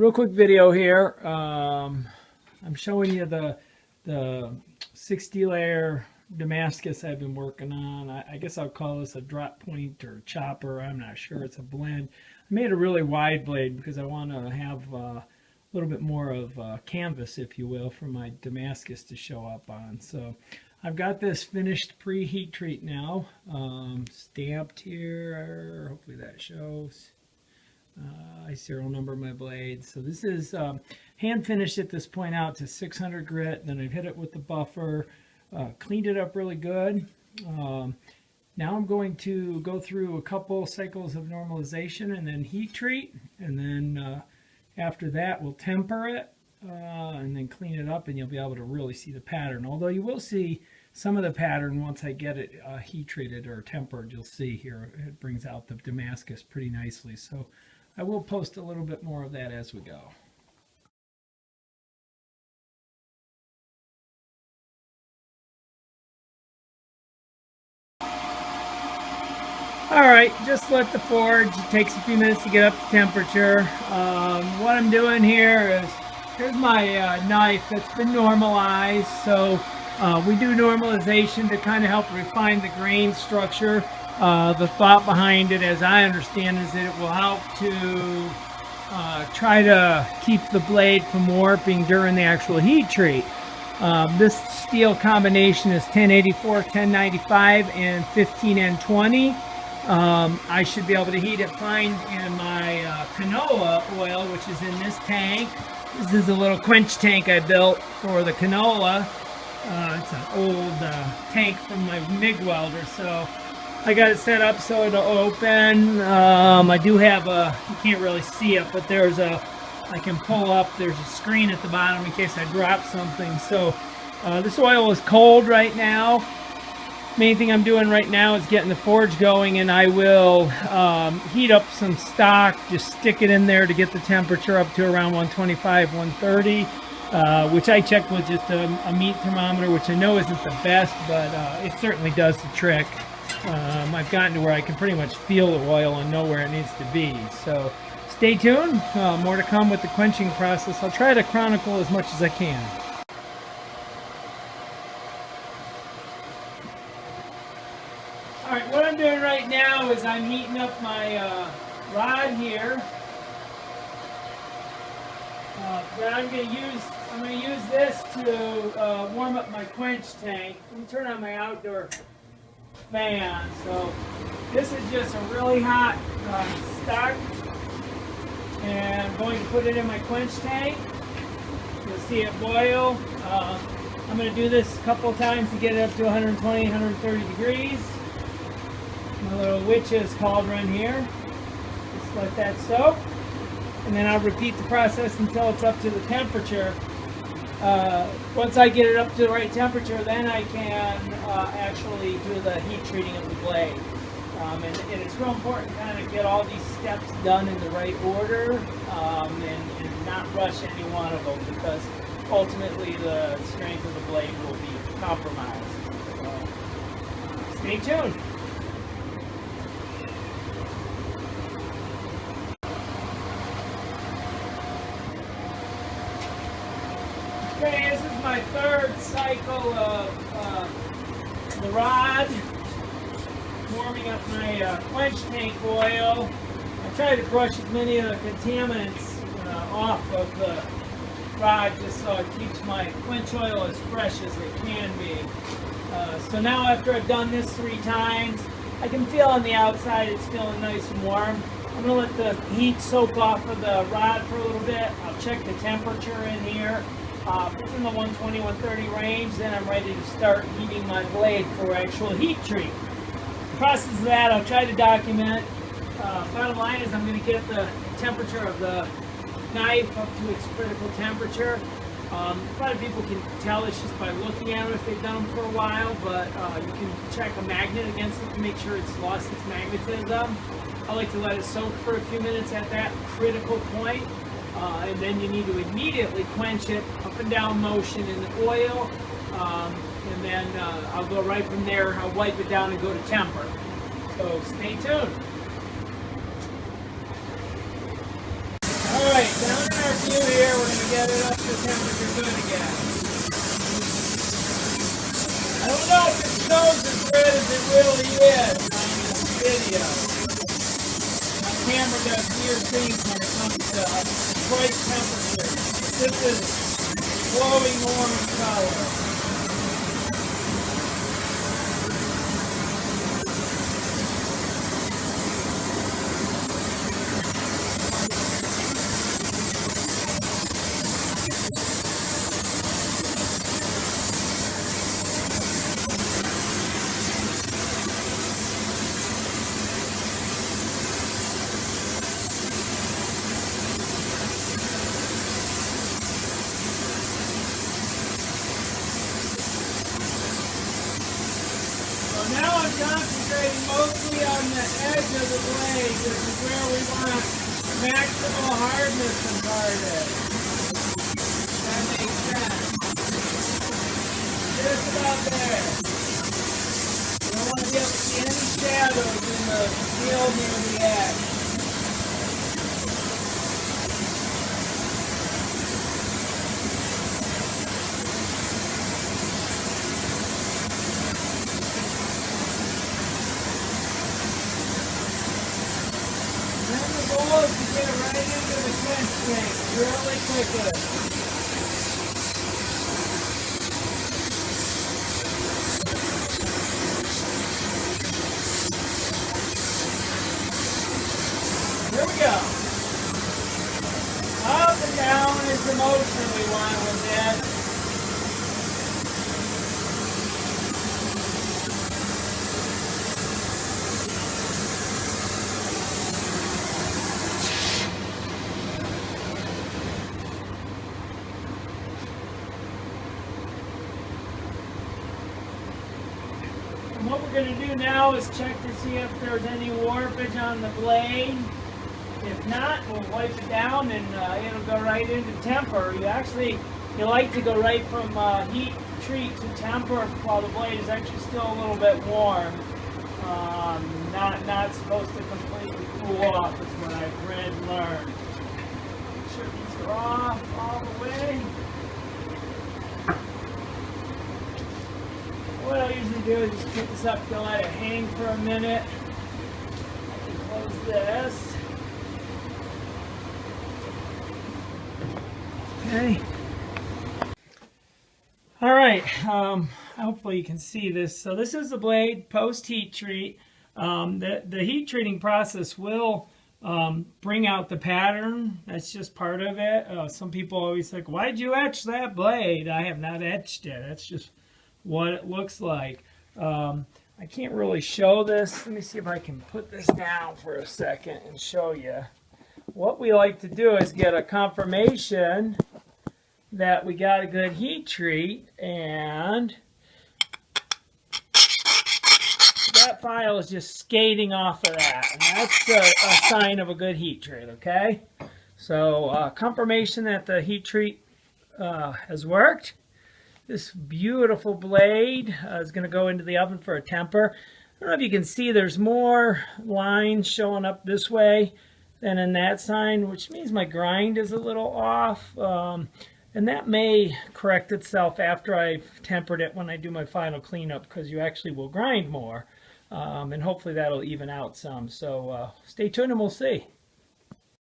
Real quick video here. I'm showing you the 60 layer Damascus I've been working on. I guess I'll call this a drop point or chopper. I'm not sure. It's a blend. I made a really wide blade because I want to have a little bit more of canvas, if you will, for my Damascus to show up on. So I've got this finished pre-heat treat now, stamped here. Hopefully that shows. I serial number my blades. So this is hand finished at this point out to 600 grit. Then I've hit it with the buffer, cleaned it up really good. Now I'm going to go through a couple cycles of normalization and then heat treat. And then after that we'll temper it and then clean it up, and you'll be able to really see the pattern. Although you will see some of the pattern once I get it heat treated or tempered. You'll see here it brings out the Damascus pretty nicely. So I will post a little bit more of that as we go. All right, just let the forge. It takes a few minutes to get up to temperature. What I'm doing here is, here's my knife that's been normalized. So we do normalization to kind of help refine the grain structure. The thought behind it, as I understand, is that it will help to try to keep the blade from warping during the actual heat treat. This steel combination is 1084, 1095, and 15N20. I should be able to heat it fine in my canola oil, which is in this tank. This is a little quench tank I built for the canola. It's an old tank from my MIG welder, so I got it set up so it'll open. I do have a, you can't really see it, but there's a, I can pull up, there's a screen at the bottom in case I drop something. So this oil is cold right now. Main thing I'm doing right now is getting the forge going, and I will heat up some stock, just stick it in there to get the temperature up to around 125, 130, which I checked with just a meat thermometer, which I know isn't the best, but it certainly does the trick. I've gotten to where I can pretty much feel the oil and know where it needs to be. So stay tuned. More to come with the quenching process. I'll try to chronicle as much as I can. All right, what I'm doing right now is I'm heating up my rod here. That I'm going to use this to warm up my quench tank. Let me turn on my outdoor fan. So this is just a really hot stock, and I'm going to put it in my quench tank. You'll see it boil. I'm going to do this a couple of times to get it up to 120, 130 degrees. My little witch's cauldron here. Just let that soak, and then I'll repeat the process until it's up to the temperature. Once I get it up to the right temperature, then I can actually do the heat treating of the blade. And it's real important to kind of get all these steps done in the right order, and not rush any one of them, because ultimately the strength of the blade will be compromised. So, stay tuned. Okay, this is my third cycle of the rod, warming up my quench tank oil. I try to brush as many of the contaminants off of the rod, just so it keeps my quench oil as fresh as it can be. So now after I've done this 3 times, I can feel on the outside it's feeling nice and warm. I'm going to let the heat soak off of the rod for a little bit. I'll check the temperature in here. If it's in the 120, 130 range, then I'm ready to start heating my blade for actual heat treat. The process of that I'll try to document. Bottom line is I'm going to get the temperature of the knife up to its critical temperature. A lot of people can tell this just by looking at it if they've done them for a while, but you can check a magnet against it to make sure it's lost its magnetism. I like to let it soak for a few minutes at that critical point. And then you need to immediately quench it, up and down motion in the oil, and then I'll go right from there. I'll wipe it down and go to temper. So stay tuned. Alright, down in our view here, we're going to get it up to temperature good again. I don't know if it shows as red as it really is on this video. My camera does weird things when it comes to bright temperature. This is glowing orange color. Now I'm concentrating mostly on the edge of the blade, which is where we want maximal hardness imparted. That makes sense. Just about there. You don't want to be able to see any shadows in the field near the edge. To get right into the quench tank really quickly. Here we go. Up and down is the motion we want with this. And what we're going to do now is check to see if there's any warpage on the blade. If not, we'll wipe it down and it'll go right into temper. You like to go right from heat treat to temper while the blade is actually still a little bit warm. Not supposed to completely cool off is what I've read and learned. Make sure these are off all the way. What I usually do is just pick this up to let it hang for a minute. I can close this. Okay. All right. Hopefully you can see this. So this is the blade post heat treat. The heat treating process will bring out the pattern. That's just part of it. Some people always think, "Why'd you etch that blade?" I have not etched it. That's just what it looks like. I can't really show this. Let me see if I can put this down for a second and show you. What we like to do is get a confirmation that we got a good heat treat, and that file is just skating off of that, and that's a sign of a good heat treat, okay? So confirmation that the heat treat has worked. This beautiful blade is going to go into the oven for a temper. I don't know if you can see, there's more lines showing up this way than in that sign, which means my grind is a little off. And that may correct itself after I've tempered it when I do my final cleanup, because you actually will grind more. And hopefully that'll even out some. So stay tuned and we'll see.